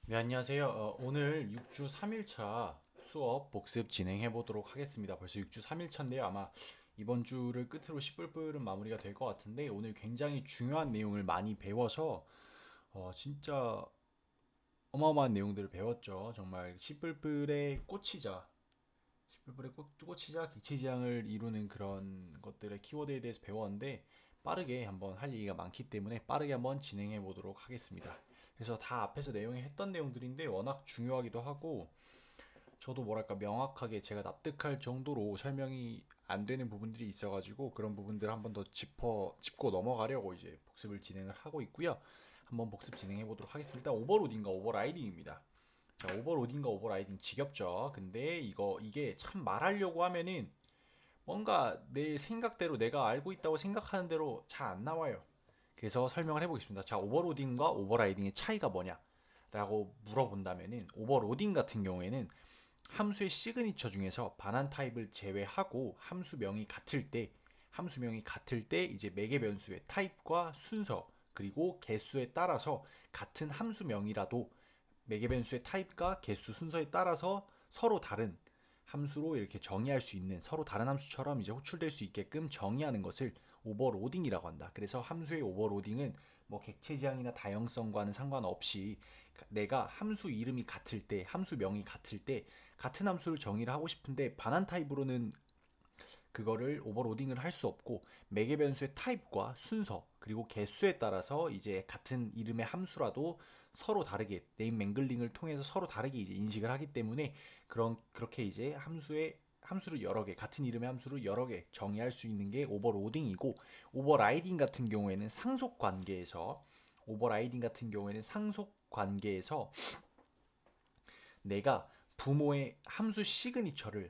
네, 안녕하세요. 오늘 6주 3일차 수업 복습 진행해 보도록 하겠습니다. 벌써 6주 3일차인데요. 아마 이번 주를 끝으로 시뿔뿔은 마무리가 될 것 같은데 오늘 굉장히 중요한 내용을 많이 배워서 진짜 어마어마한 내용들을 배웠죠. 정말 시뿔뿔의 꽃이자 시뿔뿔의 꽃이자 객체지향을 이루는 그런 것들의 키워드에 대해서 배웠는데 빠르게 한번 할 얘기가 많기 때문에 빠르게 한번 진행해 보도록 하겠습니다. 그래서 다 앞에서 내용이 했던 내용들인데 워낙 중요하기도 하고 저도 뭐랄까 명확하게 제가 납득할 정도로 설명이 안 되는 부분들이 있어가지고 그런 부분들 한번 더 짚고 넘어가려고 이제 복습을 진행을 하고 있고요. 한번 복습 진행해 보도록 하겠습니다. 오버로딩과 오버라이딩입니다. 자, 오버로딩과 오버라이딩 지겹죠. 근데 이게 참 말하려고 하면은 뭔가 내 생각대로 내가 알고 있다고 생각하는 대로 잘 안 나와요. 그래서 설명을 해보겠습니다. 자, 오버로딩과 오버라이딩의 차이가 뭐냐? 라고 물어본다면은 오버로딩 같은 경우에는 함수의 시그니처 중에서 반환 타입을 제외하고 함수명이 같을 때 이제 매개 변수의 타입과 순서 그리고 개수에 따라서 같은 함수명이라도 매개 변수의 타입과 개수 순서에 따라서 서로 다른 함수로 이렇게 정의할 수 있는 서로 다른 함수처럼 이제 호출될 수 있게끔 정의하는 것을 오버로딩이라고 한다. 그래서 함수의 오버로딩은 뭐 객체지향이나 다형성과는 상관없이 내가 함수 이름이 같을 때, 함수명이 같을 때 같은 함수를 정의를 하고 싶은데 반환 타입으로는 그거를 오버로딩을 할 수 없고 매개 변수의 타입과 순서 그리고 개수에 따라서 이제 같은 이름의 함수라도 서로 다르게 네임 맹글링을 통해서 서로 다르게 이제 인식을 하기 때문에 그렇게 이제 함수를 여러 개 같은 이름의 함수를 여러 개 정의할 수 있는 게 오버로딩이고 오버라이딩 같은 경우에는 상속 관계에서 내가 부모의 함수 시그니처를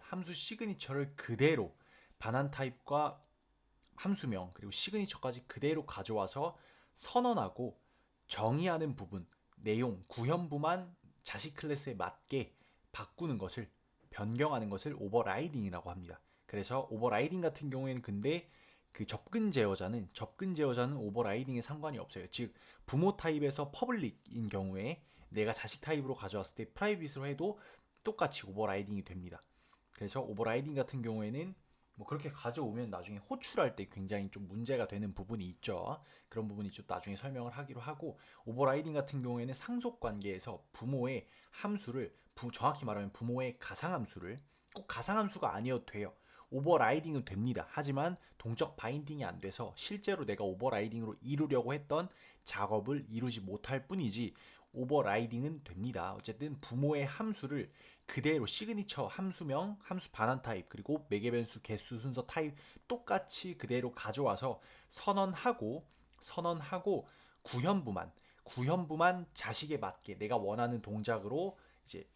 그대로 반환 타입과 함수명 그리고 시그니처까지 그대로 가져와서 선언하고 정의하는 부분, 내용, 구현부만 자식 클래스에 맞게 바꾸는 것을 변경하는 것을 오버라이딩이라고 합니다. 그래서 오버라이딩 같은 경우에는 근데 그 접근 제어자는 오버라이딩에 상관이 없어요. 즉 부모 타입에서 퍼블릭인 경우에 내가 자식 타입으로 가져왔을 때 프라이빗으로 해도 똑같이 오버라이딩이 됩니다. 그래서 오버라이딩 같은 경우에는 뭐 그렇게 가져오면 나중에 호출할 때 굉장히 좀 문제가 되는 부분이 있죠. 그런 부분이 좀 나중에 설명을 하기로 하고 오버라이딩 같은 경우에는 상속 관계에서 부모의 정확히 말하면 부모의 가상함수를 꼭 가상함수가 아니어도 돼요. 오버라이딩은 됩니다. 하지만 동적 바인딩이 안 돼서 실제로 내가 오버라이딩으로 이루려고 했던 작업을 이루지 못할 뿐이지 오버라이딩은 됩니다. 어쨌든 부모의 함수를 그대로 시그니처 함수명, 함수 반환 타입, 그리고 매개변수 개수 순서 타입 똑같이 그대로 가져와서 선언하고 구현부만 자식에 맞게 내가 원하는 동작으로 이제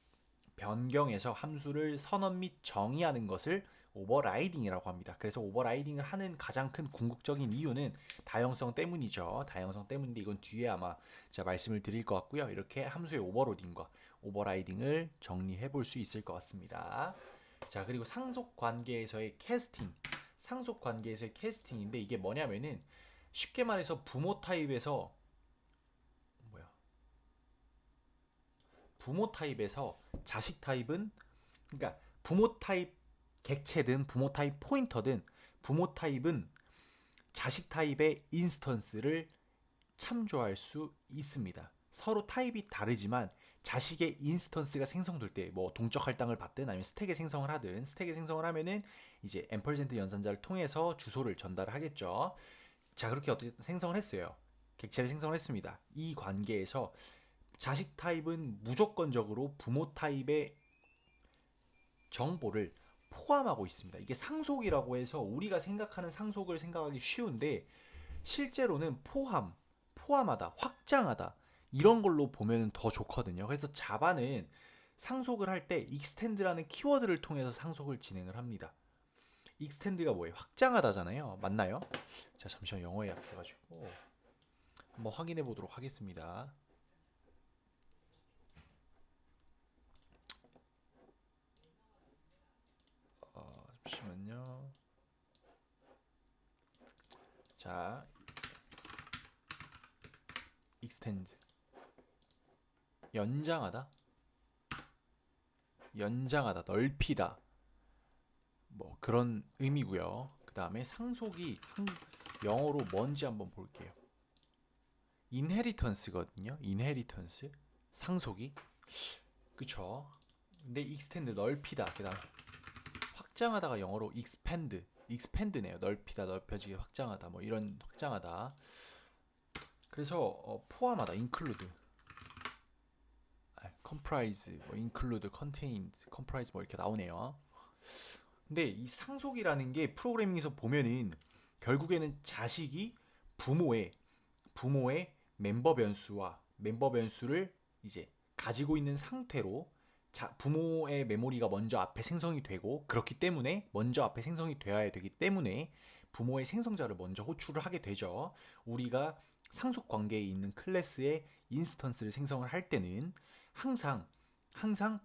변경해서 함수를 선언 및 정의하는 것을 오버라이딩이라고 합니다. 그래서 오버라이딩을 하는 가장 큰 궁극적인 이유는 다형성 때문이죠. 다형성 때문인데 이건 뒤에 아마 제가 말씀을 드릴 것 같고요. 이렇게 함수의 오버로딩과 오버라이딩을 정리해 볼 수 있을 것 같습니다. 자, 그리고 상속 관계에서의 캐스팅인데 이게 뭐냐면은 쉽게 말해서 뭐야? 부모 타입에서 자식 타입은 그러니까 부모 타입 객체든 부모 타입 포인터든 부모 타입은 자식 타입의 인스턴스를 참조할 수 있습니다. 서로 타입이 다르지만 자식의 인스턴스가 생성될 때 뭐 동적 할당을 받든 아니면 스택에 생성을 하든 스택에 생성을 하면은 이제 앰퍼센트 연산자를 통해서 주소를 전달을 하겠죠. 자, 그렇게 어떻게 생성을 했어요. 객체를 생성을 했습니다. 이 관계에서 자식 타입은 무조건적으로 부모 타입의 정보를 포함하고 있습니다. 이게 상속이라고 해서 우리가 생각하는 상속을 생각하기 쉬운데 실제로는 포함하다, 확장하다 이런 걸로 보면 더 좋거든요. 그래서 자바는 상속을 할 때 extend라는 키워드를 통해서 상속을 진행을 합니다. extend가 뭐예요? 확장하다잖아요. 맞나요? 자, 잠시만 영어에 약해가지고 한번 확인해 보도록 하겠습니다. 잠시만요. 자, extend. 연장하다, 연장하다, 넓히다, 뭐 그런 의미고요. 그 다음에 상속이 영어로 뭔지 한번 볼게요. 인헤리턴스거든요. 인헤리턴스, 상속이, 그쵸? 근데 익스텐드, 넓히다. 그 다음 확장하다가 영어로 expand, expand네요. 넓히다, 넓혀지게, 확장하다, 뭐 이런 확장하다. 그래서 포함하다, include, comprise, 뭐 include, contains, comprise 뭐 이렇게 나오네요. 근데 이 상속이라는 게 프로그래밍에서 보면은 결국에는 자식이 부모의 멤버 변수와 멤버 변수를 이제 가지고 있는 상태로, 부모의 메모리가 먼저 앞에 생성이 되고, 그렇기 때문에 먼저 앞에 생성이 되어야 되기 때문에 부모의 생성자를 먼저 호출을 하게 되죠. 우리가 상속 관계에 있는 클래스의 인스턴스를 생성을 할 때는 항상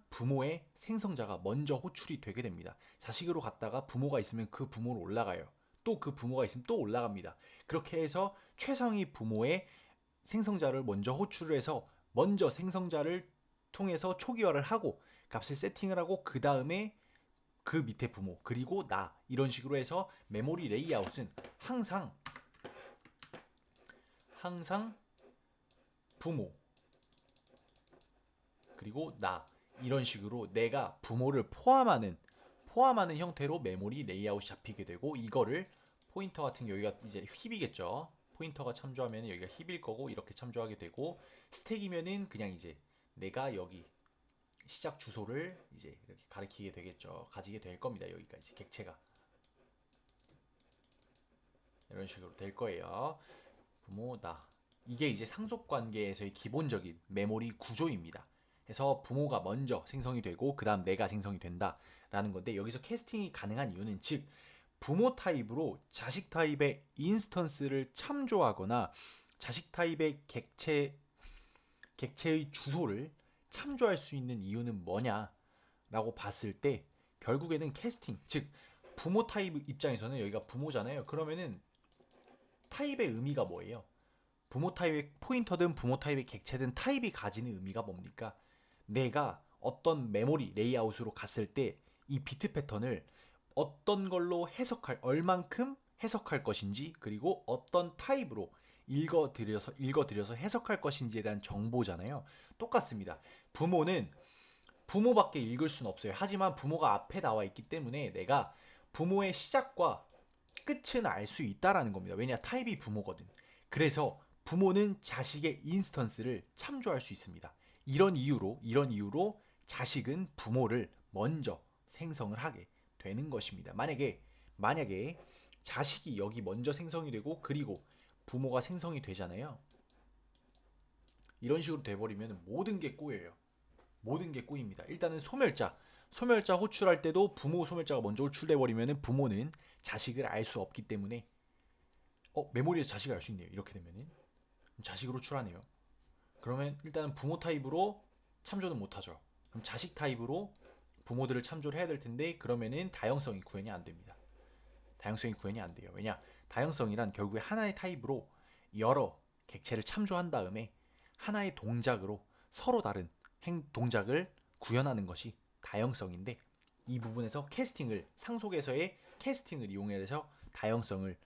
부모의 생성자가 먼저 호출이 되게 됩니다. 자식으로 갔다가 부모가 있으면 그 부모로 올라가요. 또 그 부모가 있으면 또 올라갑니다. 그렇게 해서 최상위 부모의 생성자를 먼저 호출을 해서 먼저 생성자를 통해서 초기화를 하고 값을 세팅을 하고, 그 다음에 그 밑에 부모, 그리고 나, 이런 식으로 해서 메모리 레이아웃은 항상 부모, 그리고 나, 이런 식으로 내가 부모를 포함하는 형태로 메모리 레이아웃이 잡히게 되고, 이거를 포인터 같은 게 여기가 이제 힙이겠죠. 포인터가 참조하면 여기가 힙일 거고, 이렇게 참조하게 되고, 스택이면은 그냥 이제 내가 여기 시작 주소를 이제 이렇게 가리키게 되겠죠. 가지게 될 겁니다. 여기가 이제 객체가 이런 식으로 될 거예요. 부모, 나. 이게 이제 상속 관계에서의 기본적인 메모리 구조입니다. 그래서 부모가 먼저 생성이 되고 그다음 내가 생성이 된다라는 건데, 여기서 캐스팅이 가능한 이유는, 즉 부모 타입으로 자식 타입의 인스턴스를 참조하거나 자식 타입의 객체의 주소를 참조할 수 있는 이유는 뭐냐라고 봤을 때, 결국에는 캐스팅, 즉 부모 타입 입장에서는 여기가 부모잖아요. 그러면은 타입의 의미가 뭐예요? 부모 타입의 포인터든 부모 타입의 객체든 타입이 가지는 의미가 뭡니까? 내가 어떤 메모리 레이아웃으로 갔을 때 이 비트 패턴을 어떤 걸로 얼만큼 해석할 것인지, 그리고 어떤 타입으로 읽어들여서 해석할 것인지에 대한 정보잖아요. 똑같습니다. 부모는 부모밖에 읽을 수는 없어요. 하지만 부모가 앞에 나와 있기 때문에 내가 부모의 시작과 끝은 알 수 있다라는 겁니다. 왜냐, 타입이 부모거든. 그래서 부모는 자식의 인스턴스를 참조할 수 있습니다. 이런 이유로 자식은 부모를 먼저 생성을 하게 되는 것입니다. 만약에 자식이 여기 먼저 생성이 되고 그리고 부모가 생성이 되잖아요. 이런 식으로 돼버리면 모든 게 꼬여요. 모든 게 꼬입니다. 일단은 소멸자 호출할 때도 부모 소멸자가 먼저 호출돼 버리면 부모는 자식을 알 수 없기 때문에, 메모리에서 자식을 알 수 있네요. 이렇게 되면은 자식으로 호출하네요. 그러면 일단은 부모 타입으로 참조는 못하죠. 그럼 자식 타입으로 부모들을 참조를 해야 될 텐데, 그러면은 다형성이 구현이 안 됩니다. 다형성이 구현이 안 돼요. 왜냐, 다형성이란 결국에 하나의 타입으로 여러 객체를 참조한 다음에 하나의 동작으로 서로 다른 동작을 구현하는 것이 다형성인데, 이 부분에서 상속에서의 캐스팅을 이용해서 다형성을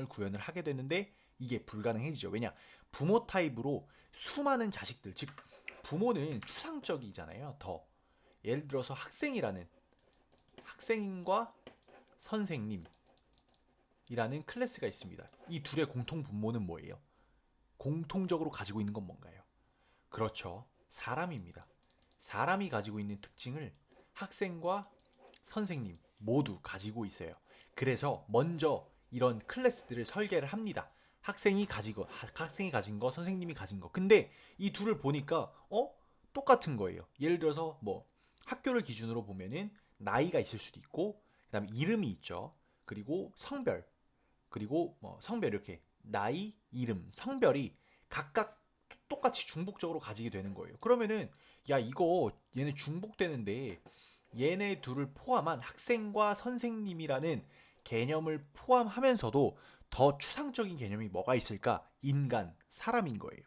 구현을 하게 되는데, 이게 불가능해지죠. 왜냐, 부모 타입으로 수많은 자식들, 즉 부모는 추상적이잖아요. 더 예를 들어서 학생과 선생님이라는 클래스가 있습니다. 이 둘의 공통 분모는 뭐예요? 공통적으로 가지고 있는 건 뭔가요? 그렇죠. 사람입니다. 사람이 가지고 있는 특징을 학생과 선생님 모두 가지고 있어요. 그래서 먼저 이런 클래스들을 설계를 합니다. 학생이 가진 거, 선생님이 가진 거. 근데 이 둘을 보니까 똑같은 거예요. 예를 들어서 뭐 학교를 기준으로 보면은 나이가 있을 수도 있고, 그다음에 이름이 있죠. 그리고 성별, 그리고 뭐 성별, 이렇게 나이, 이름, 성별이 각각 똑같이 중복적으로 가지게 되는 거예요. 그러면은 야, 이거 얘네 중복되는데 얘네 둘을 포함한 학생과 선생님이라는 개념을 포함하면서도 더 추상적인 개념이 뭐가 있을까? 사람인 거예요.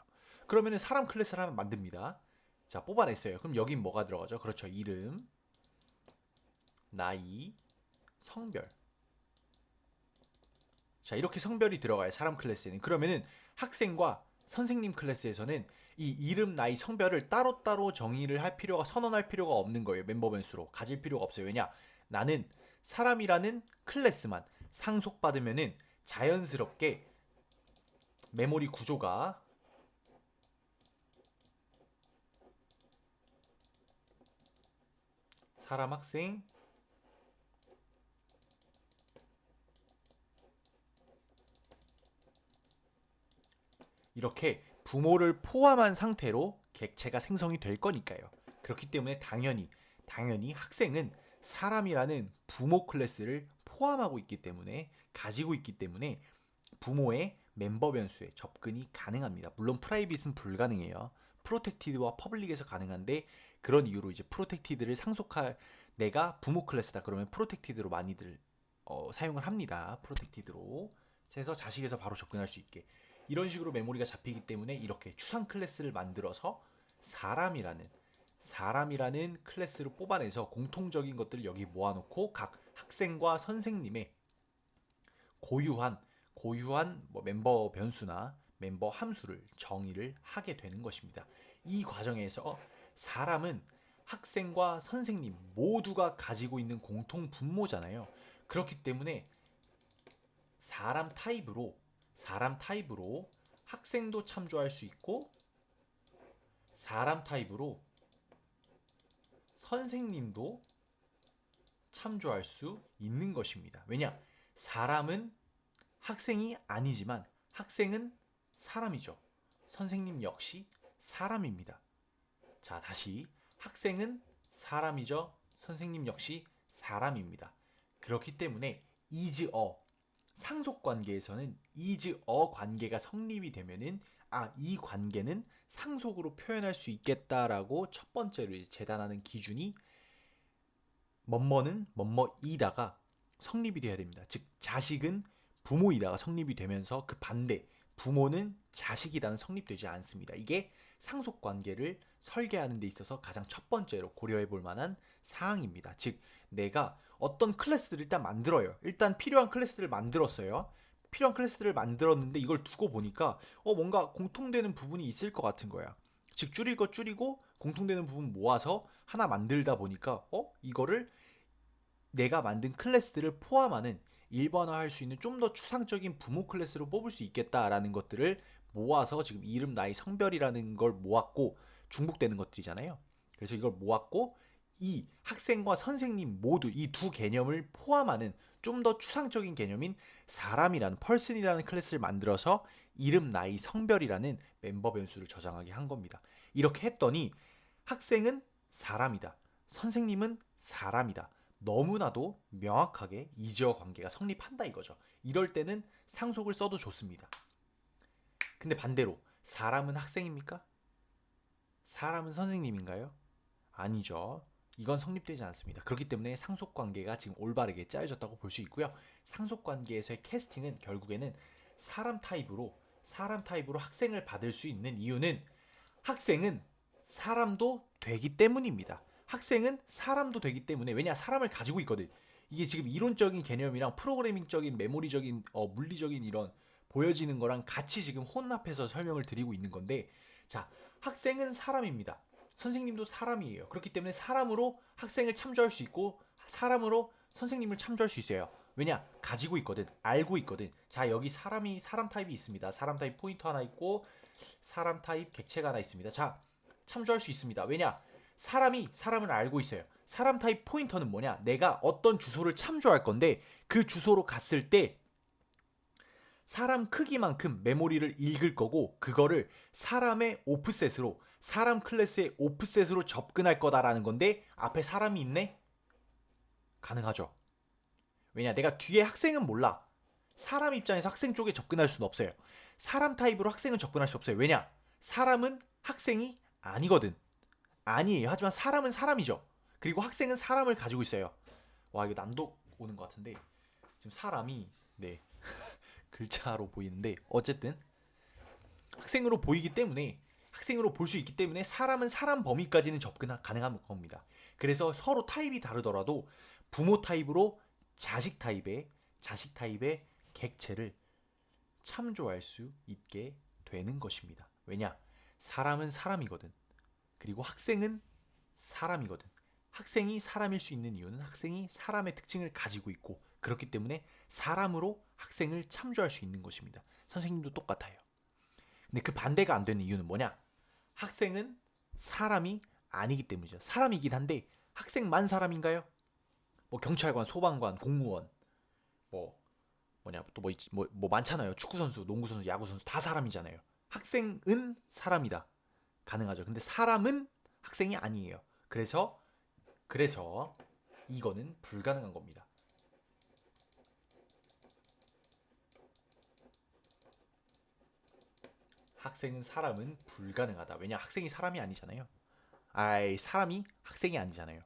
그러면은 사람 클래스를 하나 만듭니다. 자, 뽑아냈어요. 그럼 여긴 뭐가 들어가죠? 그렇죠. 이름, 나이, 성별. 자, 이렇게 성별이 들어가요. 사람 클래스에는. 그러면은 학생과 선생님 클래스에서는 이 이름, 나이, 성별을 따로따로 정의를 할 필요가, 선언할 필요가 없는 거예요. 멤버 변수로. 가질 필요가 없어요. 왜냐? 나는 사람이라는 클래스만 상속받으면은 자연스럽게 메모리 구조가 사람, 학생, 이렇게 부모를 포함한 상태로 객체가 생성이 될 거니까요. 그렇기 때문에 당연히 학생은 사람이라는 부모 클래스를 포함하고 있기 때문에 가지고 있기 때문에 부모의 멤버 변수에 접근이 가능합니다. 물론 프라이빗은 불가능해요. 프로텍티드와 퍼블릭에서 가능한데 그런 이유로 이제 프로텍티드를 상속할 내가 부모 클래스다 그러면 프로텍티드로 많이들 사용을 합니다. 프로텍티드로 해서 자식에서 바로 접근할 수 있게 이런 식으로 메모리가 잡히기 때문에 이렇게 추상 클래스를 만들어서 사람이라는 클래스를 뽑아내서 공통적인 것들을 여기 모아놓고 각 학생과 선생님의 고유한 뭐 멤버 변수나 멤버 함수를 정의를 하게 되는 것입니다. 이 과정에서 사람은 학생과 선생님 모두가 가지고 있는 공통 분모잖아요. 그렇기 때문에 사람 타입으로 학생도 참조할 수 있고 사람 타입으로 선생님도 참조할 수 있는 것입니다. 왜냐? 사람은 학생이 아니지만 학생은 사람이죠. 선생님 역시 사람입니다. 자, 다시 학생은 사람이죠. 선생님 역시 사람입니다. 그렇기 때문에 is a 상속 관계에서는 is a 관계가 성립이 되면은 이 관계는 상속으로 표현할 수 있겠다라고 첫 번째로 재단하는 기준이 뭐뭐는 뭐뭐이다가 성립이 되어야 됩니다. 즉 자식은 부모이다가 성립이 되면서 그 반대 부모는 자식이다는 성립되지 않습니다. 이게 상속 관계를 설계하는 데 있어서 가장 첫 번째로 고려해 볼 만한 사항입니다. 즉 내가 어떤 클래스를 일단 만들어요. 일단 필요한 클래스를 만들었어요. 필요한 클래스를 만들었는데 이걸 두고 보니까 뭔가 공통되는 부분이 있을 것 같은 거야. 즉 줄일 거 줄이고 공통되는 부분 모아서 하나 만들다 보니까 이거를 내가 만든 클래스들을 포함하는 일반화할 수 있는 좀 더 추상적인 부모 클래스로 뽑을 수 있겠다라는 것들을 모아서 지금 이름, 나이, 성별이라는 걸 모았고 중복되는 것들이잖아요. 그래서 이걸 모았고 이 학생과 선생님 모두 이 두 개념을 포함하는 좀 더 추상적인 개념인 사람이라는 펄슨이라는 클래스를 만들어서 이름, 나이, 성별이라는 멤버 변수를 저장하게 한 겁니다. 이렇게 했더니 학생은 사람이다. 선생님은 사람이다. 너무나도 명확하게 이지어 관계가 성립한다 이거죠. 이럴 때는 상속을 써도 좋습니다. 근데 반대로 사람은 학생입니까? 사람은 선생님인가요? 아니죠. 이건 성립되지 않습니다. 그렇기 때문에 상속 관계가 지금 올바르게 짜여졌다고 볼 수 있고요. 상속 관계에서의 캐스팅은 결국에는 사람 타입으로 학생을 받을 수 있는 이유는 학생은 사람도 되기 때문입니다. 학생은 사람도 되기 때문에 왜냐 사람을 가지고 있거든. 이게 지금 이론적인 개념이랑 프로그래밍적인 메모리적인 물리적인 이런 보여지는 거랑 같이 지금 혼합해서 설명을 드리고 있는 건데 자 학생은 사람입니다. 선생님도 사람이에요. 그렇기 때문에 사람으로 학생을 참조할 수 있고 사람으로 선생님을 참조할 수 있어요. 왜냐 가지고 있거든 알고 있거든. 자 여기 사람 타입이 있습니다. 사람 타입 포인터 하나 있고 사람 타입 객체가 하나 있습니다. 자, 참조할 수 있습니다. 왜냐? 사람이 사람을 알고 있어요. 사람 타입 포인터는 뭐냐? 내가 어떤 주소를 참조할 건데 그 주소로 갔을 때 사람 크기만큼 메모리를 읽을 거고 그거를 사람의 오프셋으로 사람 클래스의 오프셋으로 접근할 거다라는 건데 앞에 사람이 있네? 가능하죠. 왜냐? 내가 뒤에 학생은 몰라. 사람 입장에서 학생 쪽에 접근할 수는 없어요. 사람 타입으로 학생은 접근할 수 없어요. 왜냐? 사람은 학생이 아니거든. 아니에요. 하지만 사람은 사람이죠. 그리고 학생은 사람을 가지고 있어요. 와 이거 난독 오는 것 같은데 지금 사람이 네 글자로 보이는데 어쨌든 학생으로 보이기 때문에 학생으로 볼 수 있기 때문에 사람은 사람 범위까지는 접근 가능한 겁니다. 그래서 서로 타입이 다르더라도 부모 타입으로 자식 타입의 객체를 참조할 수 있게 되는 것입니다. 왜냐? 사람은 사람이거든. 그리고 학생은 사람이거든. 학생이 사람일 수 있는 이유는 학생이 사람의 특징을 가지고 있고 그렇기 때문에 사람으로 학생을 참조할 수 있는 것입니다. 선생님도 똑같아요. 근데 그 반대가 안 되는 이유는 뭐냐? 학생은 사람이 아니기 때문이죠. 사람이긴 한데 학생만 사람인가요? 뭐 경찰관, 소방관, 공무원, 뭐 뭐냐 또 뭐 많잖아요. 축구 선수, 농구 선수, 야구 선수 다 사람이잖아요. 학생은 사람이다. 가능하죠. 근데 사람은 학생이 아니에요. 그래서 이거는 불가능한 겁니다. 학생은 사람은 불가능하다. 왜냐? 학생이 사람이 아니잖아요. 사람이 학생이 아니잖아요.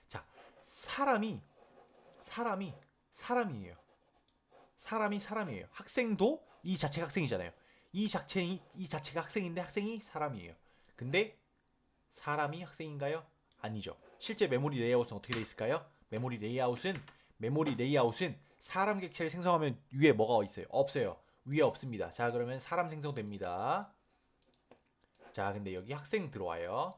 자, 사람이 사람이에요. 사람이 사람이에요. 학생도 이 자체가 학생이잖아요. 이 자체가 학생인데 학생이 사람이에요. 근데 사람이 학생인가요? 아니죠. 실제 메모리 레이아웃은 어떻게 돼 있을까요? 메모리 레이아웃은 사람 객체를 생성하면 위에 뭐가 있어요? 없어요. 위에 없습니다. 자, 그러면 사람 생성됩니다. 자, 근데 여기 학생 들어와요.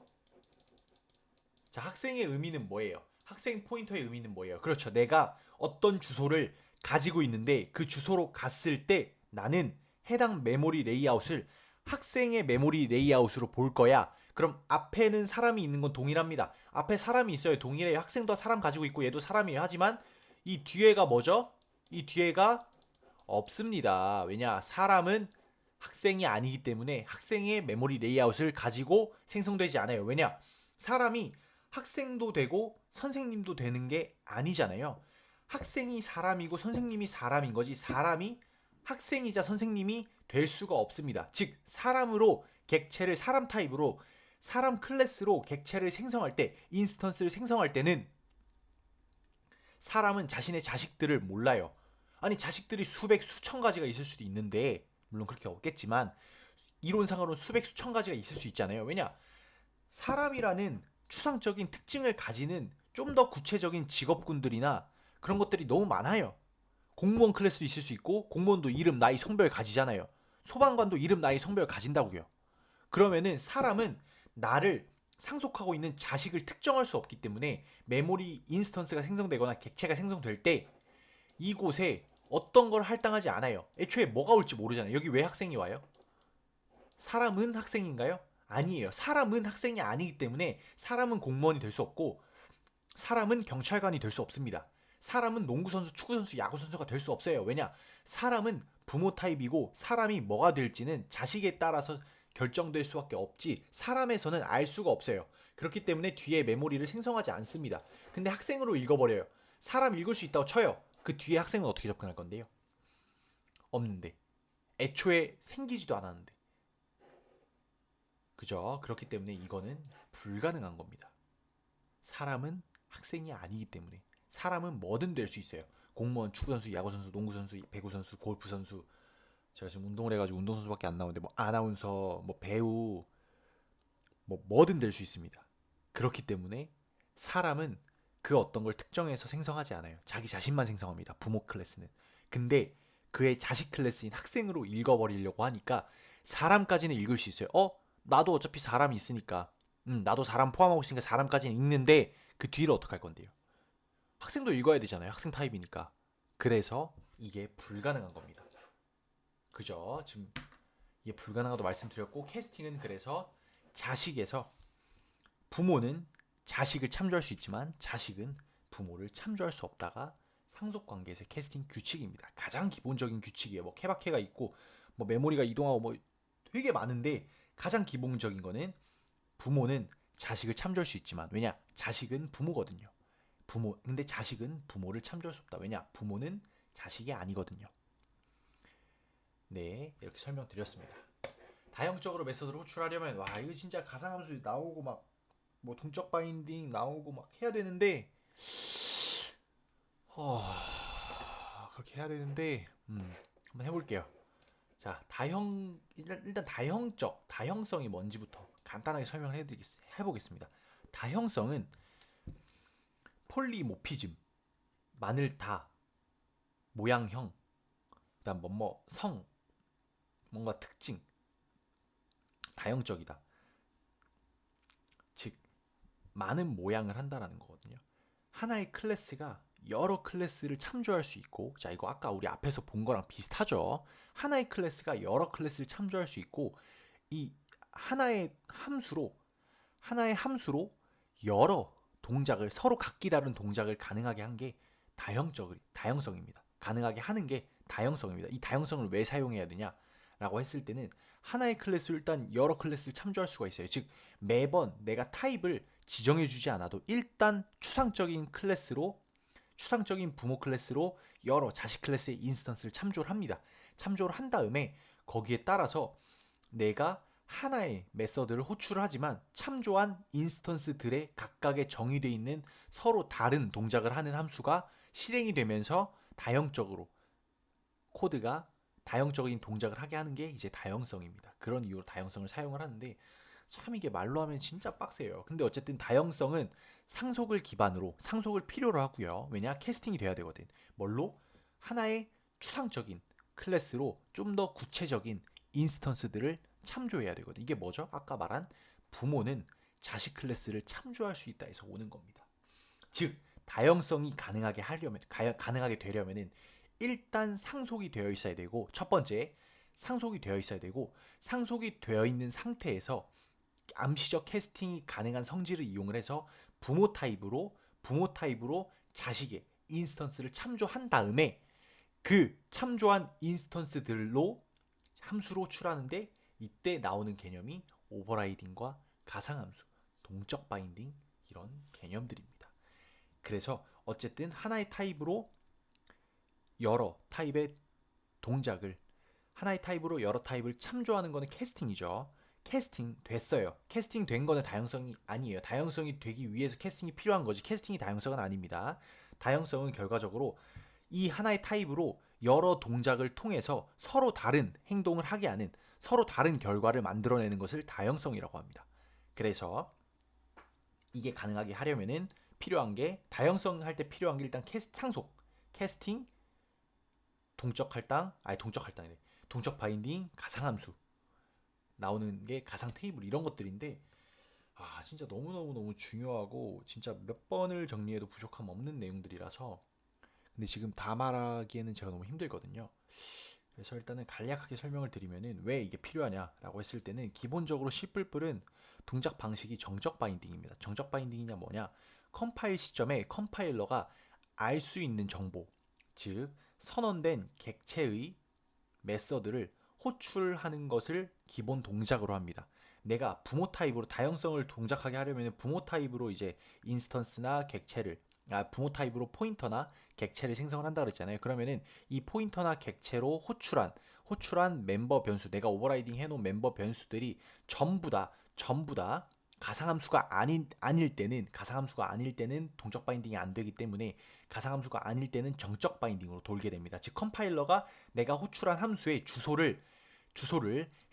자, 학생의 의미는 뭐예요? 학생 포인터의 의미는 뭐예요? 그렇죠. 내가 어떤 주소를 가지고 있는데 그 주소로 갔을 때 나는 해당 메모리 레이아웃을 학생의 메모리 레이아웃으로 볼 거야. 그럼 앞에는 사람이 있는 건 동일합니다. 앞에 사람이 있어요. 동일해요. 학생도 사람 가지고 있고 얘도 사람이에요. 하지만 이 뒤에가 뭐죠? 이 뒤에가 없습니다. 왜냐? 사람은 학생이 아니기 때문에 학생의 메모리 레이아웃을 가지고 생성되지 않아요. 왜냐? 사람이 학생도 되고 선생님도 되는 게 아니잖아요. 학생이 사람이고 선생님이 사람인 거지 사람이 학생이자 선생님이 될 수가 없습니다. 즉 사람으로 객체를 사람 타입으로 사람 클래스로 객체를 생성할 때 인스턴스를 생성할 때는 사람은 자신의 자식들을 몰라요. 아니 자식들이 수백 수천 가지가 있을 수도 있는데 물론 그렇게 없겠지만 이론상으로는 수백 수천 가지가 있을 수 있잖아요. 왜냐? 사람이라는 추상적인 특징을 가지는 좀 더 구체적인 직업군들이나 그런 것들이 너무 많아요. 공무원 클래스도 있을 수 있고 공무원도 이름, 나이, 성별 가지잖아요. 소방관도 이름, 나이, 성별 가진다고요. 그러면은 사람은 나를 상속하고 있는 자식을 특정할 수 없기 때문에 메모리 인스턴스가 생성되거나 객체가 생성될 때 이곳에 어떤 걸 할당하지 않아요. 애초에 뭐가 올지 모르잖아요. 여기 왜 학생이 와요? 사람은 학생인가요? 아니에요. 사람은 학생이 아니기 때문에 사람은 공무원이 될 수 없고 사람은 경찰관이 될 수 없습니다. 사람은 농구선수, 축구선수, 야구선수가 될 수 없어요. 왜냐? 사람은 부모 타입이고 사람이 뭐가 될지는 자식에 따라서 결정될 수밖에 없지 사람에서는 알 수가 없어요. 그렇기 때문에 뒤에 메모리를 생성하지 않습니다. 근데 학생으로 읽어버려요. 사람 읽을 수 있다고 쳐요. 그 뒤에 학생은 어떻게 접근할 건데요? 없는데. 애초에 생기지도 않았는데. 그죠? 그렇기 때문에 이거는 불가능한 겁니다. 사람은 학생이 아니기 때문에 사람은 뭐든 될 수 있어요. 공무원, 축구선수, 야구선수, 농구선수, 배구선수, 골프선수. 제가 지금 운동을 해가지고 운동선수밖에 안 나오는데 뭐 아나운서, 뭐 배우, 뭐 뭐든 될 수 있습니다. 그렇기 때문에 사람은 그 어떤 걸 특정해서 생성하지 않아요. 자기 자신만 생성합니다. 부모 클래스는. 근데 그의 자식 클래스인 학생으로 읽어버리려고 하니까 사람까지는 읽을 수 있어요. 나도 어차피 사람이 있으니까. 나도 사람 포함하고 있으니까 사람까지는 읽는데 그 뒤를 어떡할 건데요? 학생도 읽어야 되잖아요. 학생 타입이니까. 그래서 이게 불가능한 겁니다. 그죠? 지금 이게 불가능하다고 말씀드렸고 캐스팅은 그래서 자식에서 부모는 자식을 참조할 수 있지만 자식은 부모를 참조할 수 없다가 상속관계에서의 캐스팅 규칙입니다. 가장 기본적인 규칙이에요. 뭐 케바케가 있고 뭐 메모리가 이동하고 뭐 되게 많은데 가장 기본적인 거는 부모는 자식을 참조할 수 있지만 왜냐? 자식은 부모거든요. 근데 자식은 부모를 참조할 수 없다. 왜냐? 부모는 자식이 아니거든요. 네, 이렇게 설명드렸습니다. 다형적으로 메서드로 호출하려면 와 이거 진짜 가상함수 나오고 막 뭐 동적 바인딩 나오고 막 해야 되는데 그렇게 해야 되는데 한번 해볼게요. 자, 일단 다형성이 뭔지부터 간단하게 설명을 해보겠습니다. 다형성은 폴리모피즘, 마늘다, 모양형, 그다음 뭐뭐 성, 뭔가 특징, 다형적이다. 즉 많은 모양을 한다라는 거거든요. 하나의 클래스가 여러 클래스를 참조할 수 있고, 자 이거 아까 우리 앞에서 본 거랑 비슷하죠. 하나의 클래스가 여러 클래스를 참조할 수 있고, 이 하나의 함수로 여러 동작을, 서로 각기 다른 동작을 가능하게 한 게 다형성입니다. 가능하게 하는 게 다형성입니다. 이 다형성을 왜 사용해야 되냐라고 했을 때는 하나의 클래스를 일단 여러 클래스를 참조할 수가 있어요. 즉 매번 내가 타입을 지정해 주지 않아도 일단 추상적인 부모 클래스로 여러 자식 클래스의 인스턴스를 참조를 합니다. 참조를 한 다음에 거기에 따라서 내가 하나의 메서드를 호출을 하지만 참조한 인스턴스들의 각각의 정의되어 있는 서로 다른 동작을 하는 함수가 실행이 되면서 다형적으로 코드가 다형적인 동작을 하게 하는 게 이제 다형성입니다. 그런 이유로 다형성을 사용을 하는데 참 이게 말로 하면 진짜 빡세요. 근데 어쨌든 다형성은 상속을 필요로 하고요. 왜냐? 캐스팅이 돼야 되거든. 뭘로? 하나의 추상적인 클래스로 좀 더 구체적인 인스턴스들을 참조해야 되거든. 이게 뭐죠? 아까 말한 부모는 자식 클래스를 참조할 수 있다 해서 오는 겁니다. 즉 다형성이 가능하게 되려면은 일단 상속이 되어 있어야 되고, 첫 번째 상속이 되어 있어야 되고, 상속이 되어 있는 상태에서 암시적 캐스팅이 가능한 성질을 이용을 해서 부모 타입으로 자식의 인스턴스를 참조한 다음에 그 참조한 인스턴스들로 함수로 호출하는데, 이때 나오는 개념이 오버라이딩과 가상함수, 동적 바인딩, 이런 개념들입니다. 그래서 어쨌든 여러 타입의 동작을 하나의 타입으로 여러 타입을 참조하는 거는 캐스팅이죠. 캐스팅 됐어요. 캐스팅 된 거는 다형성이 아니에요. 다형성이 되기 위해서 캐스팅이 필요한 거지, 캐스팅이 다형성은 아닙니다. 다형성은 결과적으로 이 하나의 타입으로 여러 동작을 통해서 서로 다른 행동을 하게 하는, 서로 다른 결과를 만들어내는 것을 다형성이라고 합니다. 그래서 이게 가능하게 하려면은 필요한 게, 다형성 할 때 필요한 게 일단 상속, 캐스팅, 동적 바인딩, 가상함수 나오는 게 가상 테이블, 이런 것들인데 진짜 너무 중요하고 진짜 몇 번을 정리해도 부족함 없는 내용들이라서, 근데 지금 다 말하기에는 제가 너무 힘들거든요. 그래서 일단은 간략하게 설명을 드리면은 왜 이게 필요하냐라고 했을 때는, 기본적으로 C++은 동작 방식이 정적 바인딩입니다. 정적 바인딩이냐 뭐냐? 컴파일 시점에 컴파일러가 알 수 있는 정보, 즉 선언된 객체의 메서드를 호출하는 것을 기본 동작으로 합니다. 내가 부모 타입으로 다형성을 동작하게 하려면 부모 타입으로 이제 인스턴스나 부모 타입으로 포인터나 객체를 생성을 한다 그랬잖아요. 그러면은 이 포인터나 객체로 호출한 멤버 변수, 내가 오버라이딩 해놓은 멤버 변수들이 전부 다 가상함수가 아닐 때는 동적 바인딩이 안 되기 때문에, 가상함수가 아닐 때는 정적 바인딩으로 돌게 됩니다. 즉 컴파일러가 내가 호출한 함수의 주소를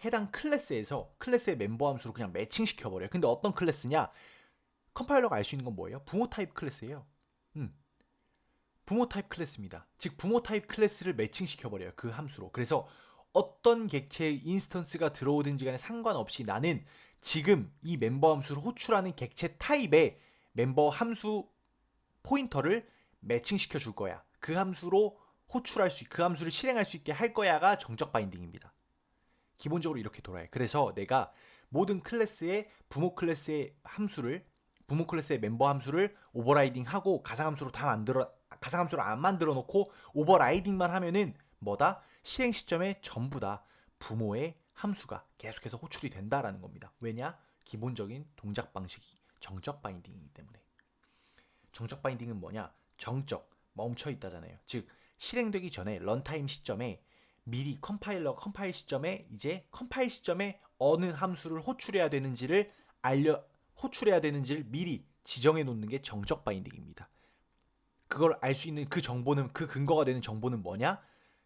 해당 클래스의 멤버 함수로 그냥 매칭시켜 버려요. 근데 어떤 클래스냐? 컴파일러가 알 수 있는 건 뭐예요? 부모 타입 클래스예요. 부모 타입 클래스입니다. 즉 부모 타입 클래스를 매칭시켜 버려요, 그 함수로. 그래서 어떤 객체의 인스턴스가 들어오든지 간에 상관없이 나는 지금 이 멤버 함수를 호출하는 객체 타입의 멤버 함수 포인터를 매칭시켜 줄 거야. 그 함수를 실행할 수 있게 할 거야가 정적 바인딩입니다. 기본적으로 이렇게 돌아요. 그래서 내가 모든 클래스의 부모 클래스의 멤버 함수를 오버라이딩하고 가상함수를 안 만들어 놓고 오버라이딩만 하면은 뭐다? 실행 시점에 전부 다 부모의 함수가 계속해서 호출이 된다라는 겁니다. 왜냐? 기본적인 동작 방식이 정적 바인딩이기 때문에. 정적 바인딩은 뭐냐? 정적, 멈춰 있다잖아요. 즉 실행되기 전에 런타임 시점에 미리 컴파일 시점에 어느 함수를 호출해야 되는지를 미리 지정해 놓는 게 정적 바인딩입니다. 그걸 알 수 있는 그 근거가 되는 정보는 뭐냐?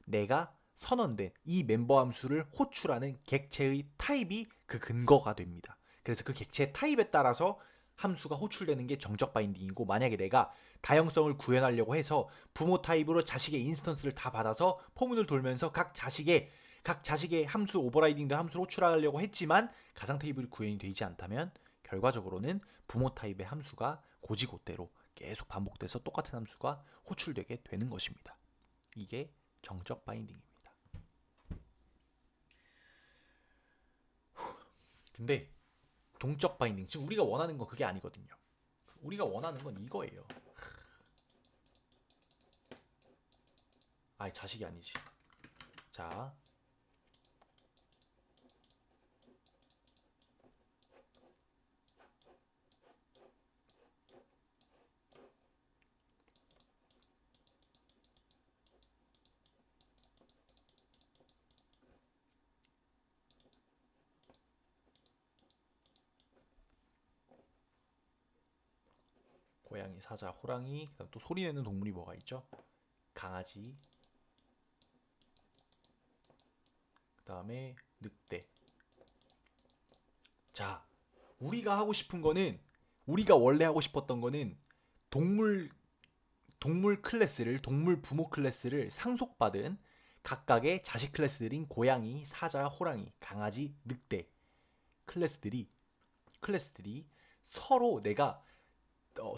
내가 선언된 이 멤버 함수를 호출하는 객체의 타입이 그 근거가 됩니다. 그래서 그 객체 타입에 따라서 함수가 호출되는 게 정적 바인딩이고, 만약에 내가 다형성을 구현하려고 해서 부모 타입으로 자식의 인스턴스를 다 받아서 포문을 돌면서 각 자식의 함수 오버라이딩된 함수를 호출하려고 했지만 가상 테이블이 구현이 되지 않다면 결과적으로는 부모 타입의 함수가 고지고대로 계속 반복돼서 똑같은 함수가 호출되게 되는 것입니다. 이게 정적 바인딩입니다. 근데 동적 바인딩, 지금 우리가 원하는 건 그게 아니거든요. 우리가 원하는 건 이거예요. 아니, 자식이 아니지. 자, 고양이, 사자, 호랑이, 그다음 또 소리 내는 동물이 뭐가 있죠? 강아지, 그다음에 늑대. 자, 우리가 하고 싶은 거는, 우리가 원래 하고 싶었던 거는 동물 동물 부모 클래스를 상속받은 각각의 자식 클래스들인 고양이, 사자, 호랑이, 강아지, 늑대 클래스들이 서로 내가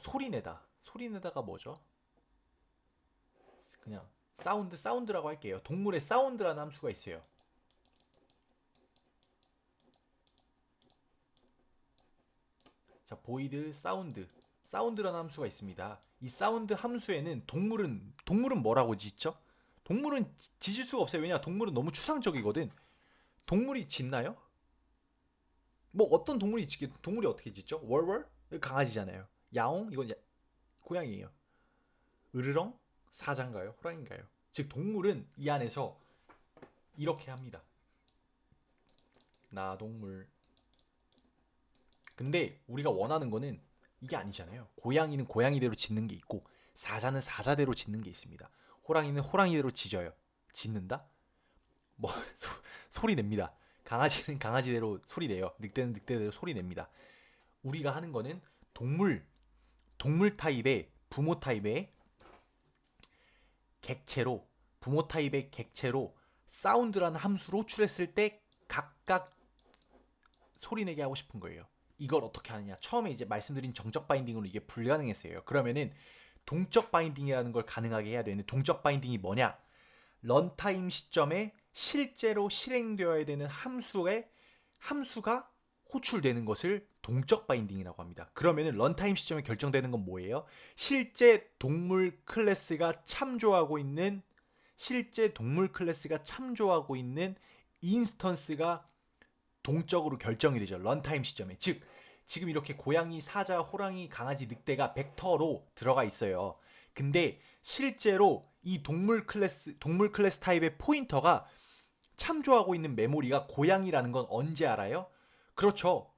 소리내다가 뭐죠? 그냥 사운드라고 할게요. 동물의 사운드라는 함수가 있어요. 자, 보이드 사운드라는 함수가 있습니다. 이 사운드 함수에는 동물은 뭐라고 짓죠? 동물은 짖을 수가 없어요. 왜냐? 동물은 너무 추상적이거든. 동물이 짖나요? 뭐 어떤 동물이 짖게, 동물이 어떻게 짖죠? 월월? 강아지잖아요. 야옹? 이건 고양이에요. 으르렁? 사자인가요? 호랑인가요? 즉 동물은 이 안에서 이렇게 합니다. 나 동물. 근데 우리가 원하는 거는 이게 아니잖아요. 고양이는 고양이대로 짖는 게 있고, 사자는 사자대로 짖는 게 있습니다. 호랑이는 호랑이대로 짖어요. 짖는다? 뭐 소리 냅니다. 강아지는 강아지대로 소리 내요. 늑대는 늑대대로 소리 냅니다. 우리가 하는 거는 동물 동물 타입의 부모 타입의 객체로 부모 타입의 객체로 사운드라는 함수로 호출했을 때 각각 소리 내게 하고 싶은 거예요. 이걸 어떻게 하느냐? 처음에 이제 말씀드린 정적 바인딩으로 이게 불가능했어요. 그러면은 동적 바인딩이라는 걸 가능하게 해야 되는데, 동적 바인딩이 뭐냐? 런타임 시점에 실제로 실행되어야 되는 함수가 호출되는 것을 동적 바인딩이라고 합니다. 그러면은 런타임 시점에 결정되는 건 뭐예요? 실제 동물 클래스가 참조하고 있는 인스턴스가 동적으로 결정이 되죠. 런타임 시점에. 즉 지금 이렇게 고양이, 사자, 호랑이, 강아지, 늑대가 벡터로 들어가 있어요. 근데 실제로 이 동물 클래스 타입의 포인터가 참조하고 있는 메모리가 고양이라는 건 언제 알아요? 그렇죠.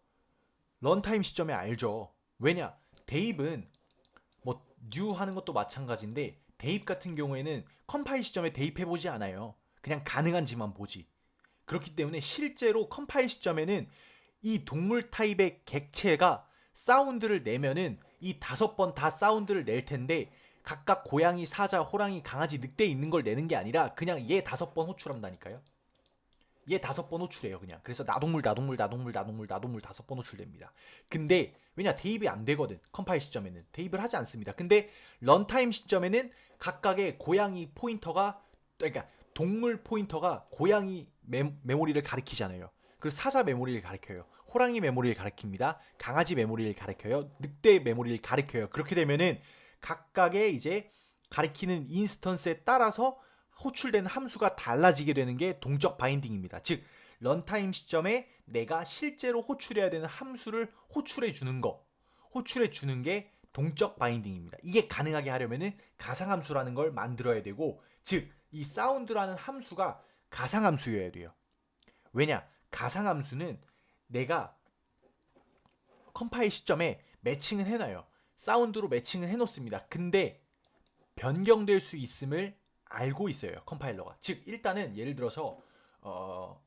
런타임 시점에 알죠. 왜냐? 대입은 뭐 new 하는 것도 마찬가지인데, 대입 같은 경우에는 컴파일 시점에 대입해 보지 않아요. 그냥 가능한지만 보지. 그렇기 때문에 실제로 컴파일 시점에는 이 동물 타입의 객체가 사운드를 내면은 이 5번 다 사운드를 낼 텐데, 각각 고양이, 사자, 호랑이, 강아지, 늑대 있는 걸 내는 게 아니라 그냥 얘 5번 호출한다니까요. 얘 5번 호출해요, 그냥. 그래서 나동물 5번 호출됩니다. 근데 왜냐, 대입이 안 되거든. 컴파일 시점에는 대입을 하지 않습니다. 근데 런타임 시점에는 각각의 고양이 포인터가, 그러니까 동물 포인터가 고양이 메모리를 가리키잖아요. 그리고 사자 메모리를 가리켜요. 호랑이 메모리를 가리킵니다. 강아지 메모리를 가리켜요. 늑대 메모리를 가리켜요. 그렇게 되면은 각각의 이제 가리키는 인스턴스에 따라서 호출된 함수가 달라지게 되는 게 동적 바인딩입니다. 즉 런타임 시점에 내가 실제로 호출해야 되는 함수를 호출해 주는 게 동적 바인딩입니다. 이게 가능하게 하려면은 가상함수라는 걸 만들어야 되고, 즉 이 사운드라는 함수가 가상함수여야 돼요. 왜냐? 가상함수는 내가 컴파일 시점에 매칭을 해놔요. 사운드로 매칭을 해놓습니다. 근데 변경될 수 있음을 알고 있어요. 컴파일러가. 즉 일단은 예를 들어서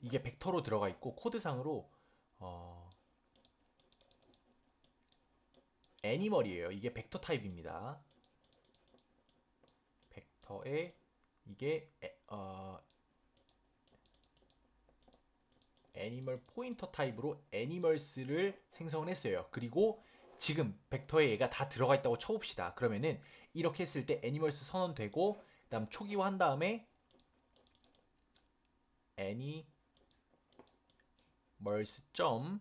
이게 벡터로 들어가 있고 코드상으로 어, 애니멀이에요. 이게 벡터 타입입니다. 벡터에 이게 애니멀 포인터 타입으로 애니멀스를 생성을 했어요. 그리고 지금 벡터에 얘가 다 들어가 있다고 쳐봅시다. 그러면은 이렇게 했을 때 애니멀스 선언되고 그다음 초기화한 다음에 애니멀스 점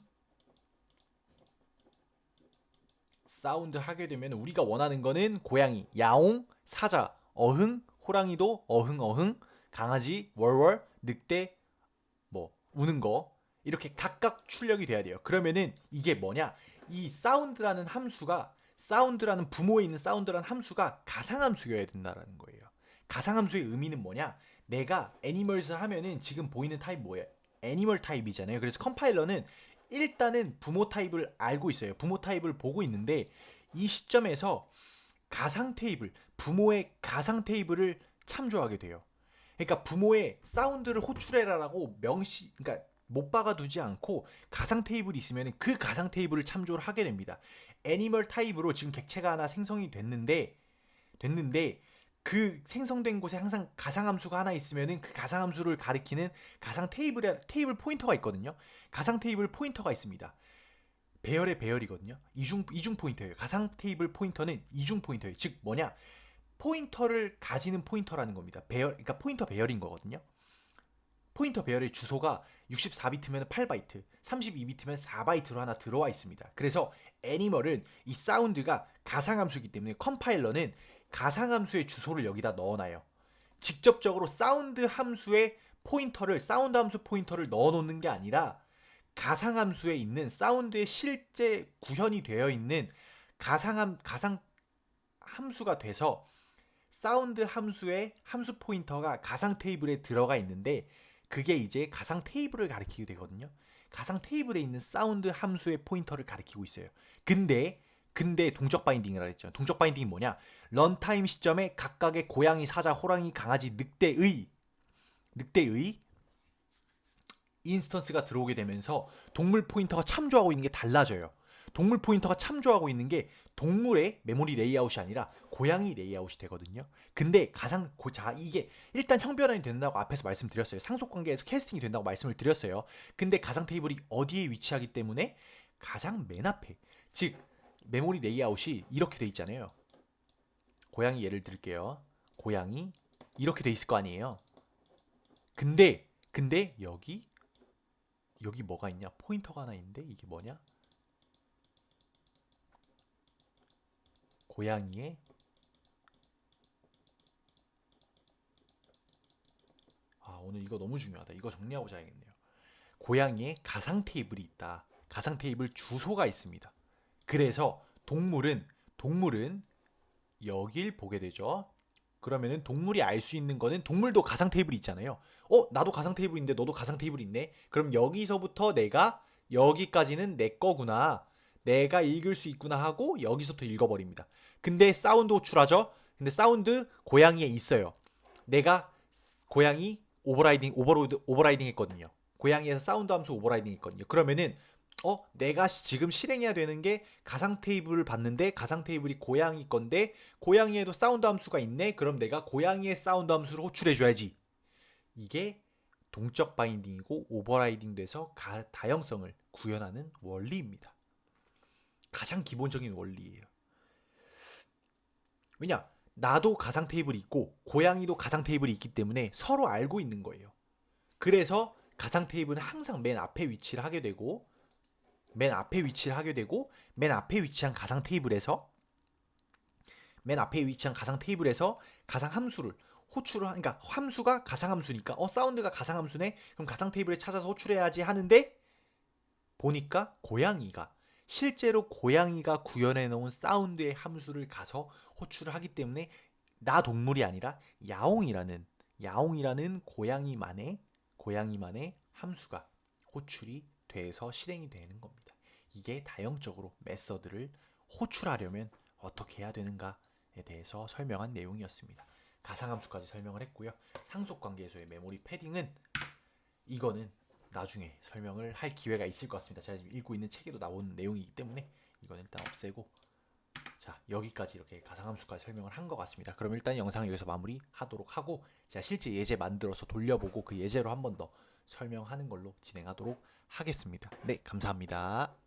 사운드 하게 되면 우리가 원하는 거는 고양이, 야옹, 사자, 어흥, 호랑이도 어흥 어흥, 강아지, 월월, 늑대 뭐 우는 거 이렇게 각각 출력이 돼야 돼요. 그러면은 이게 뭐냐? 이 사운드라는 함수가 사운드라는 부모에 있는 사운드라는 함수가 가상함수여야 된다라는 거예요. 가상함수의 의미는 뭐냐? 내가 애니멀스 하면은 지금 보이는 타입 뭐예요? 애니멀 타입이잖아요. 그래서 컴파일러는 일단은 부모 타입을 알고 있어요. 부모 타입을 보고 있는데 이 시점에서 가상 테이블, 부모의 가상 테이블을 참조하게 돼요. 그러니까 부모의 사운드를 호출해라라고 그러니까 못 박아두지 않고 가상 테이블이 있으면 그 가상 테이블을 참조를 하게 됩니다. 애니멀 타입으로 지금 객체가 하나 생성이 됐는데 그 생성된 곳에 항상 가상함수가 하나 있으면은 그 가상함수를 가리키는 가상 테이블 포인터가 있거든요. 가상 테이블 포인터가 있습니다. 배열의 배열이거든요. 이중 포인터예요. 가상 테이블 포인터는 이중 포인터예요. 즉 뭐냐? 포인터를 가지는 포인터라는 겁니다. 그러니까 포인터 배열인 거거든요. 포인터 배열의 주소가 64비트면 8바이트, 32비트면 4바이트로 하나 들어와 있습니다. 그래서 애니멀은 이 사운드가 가상함수이기 때문에 컴파일러는 가상함수의 주소를 여기다 넣어놔요. 직접적으로 사운드 함수의 사운드 함수 포인터를 넣어놓는 게 아니라 가상함수에 있는 사운드의 실제 구현이 되어 있는 가상 함수가 돼서 사운드 함수의 함수 포인터가 가상 테이블에 들어가 있는데 그게 이제 가상 테이블을 가리키게 되거든요. 가상 테이블에 있는 사운드 함수의 포인터를 가리키고 있어요. 근데 동적 바인딩이라고 했죠. 동적 바인딩이 뭐냐? 런타임 시점에 각각의 고양이, 사자, 호랑이, 강아지, 늑대의 인스턴스가 들어오게 되면서 동물 포인터가 참조하고 있는 게 달라져요. 동물 포인터가 참조하고 있는 게 동물의 메모리 레이아웃이 아니라 고양이 레이아웃이 되거든요. 근데 이게 일단 형변환이 된다고 앞에서 말씀드렸어요. 상속 관계에서 캐스팅이 된다고 말씀을 드렸어요. 근데 가상 테이블이 어디에 위치하기 때문에 가장 맨 앞에, 즉 메모리 레이아웃이 이렇게 돼 있잖아요. 고양이 예를 들게요. 고양이 이렇게 돼 있을 거 아니에요. 근데 여기 뭐가 있냐? 포인터가 하나 있는데 이게 뭐냐? 고양이의 오늘 이거 너무 중요하다. 이거 정리하고 자야겠네요. 고양이의 가상 테이블이 있다. 가상 테이블 주소가 있습니다. 그래서 동물은 여길 보게 되죠. 그러면은 동물이 알 수 있는 거는 동물도 가상 테이블이 있잖아요. 나도 가상 테이블인데 너도 가상 테이블 있네. 그럼 여기서부터 내가 여기까지는 내 거구나. 내가 읽을 수 있구나 하고 여기서부터 읽어버립니다. 근데 사운드 호출하죠. 근데 사운드 고양이에 있어요. 내가 고양이 오버라이딩 했거든요. 고양이에서 사운드 함수 오버라이딩 했거든요. 그러면은 내가 지금 실행해야 되는 게 가상 테이블을 봤는데 가상 테이블이 고양이 건데 고양이에도 사운드 함수가 있네. 그럼 내가 고양이의 사운드 함수를 호출해 줘야지. 이게 동적 바인딩이고 오버라이딩 돼서 다형성을 구현하는 원리입니다. 가장 기본적인 원리예요. 왜냐? 나도 가상 테이블이 있고 고양이도 가상 테이블이 있기 때문에 서로 알고 있는 거예요. 그래서 가상 테이블은 항상 맨 앞에 위치를 하게 되고 맨 앞에 위치한 가상 테이블에서 가상 함수를 그러니까 함수가 가상 함수니까 사운드가 가상 함수네. 그럼 가상 테이블에 찾아서 호출해야지 하는데 보니까 실제로 고양이가 구현해 놓은 사운드의 함수를 가서 호출을 하기 때문에 나 동물이 아니라 야옹이라는 고양이만의 함수가 호출이 돼서 실행이 되는 겁니다. 이게 다형적으로 메서드를 호출하려면 어떻게 해야 되는가에 대해서 설명한 내용이었습니다. 가상함수까지 설명을 했고요. 상속관계에서의 메모리 패딩은 이거는 나중에 설명을 할 기회가 있을 것 같습니다. 제가 지금 읽고 있는 책에도 나온 내용이기 때문에 이건 일단 없애고, 자, 여기까지 이렇게 가상함수까지 설명을 한 것 같습니다. 그럼 일단 영상을 여기서 마무리하도록 하고, 제가 실제 예제 만들어서 돌려보고 그 예제로 한 번 더 설명하는 걸로 진행하도록 하겠습니다. 네, 감사합니다.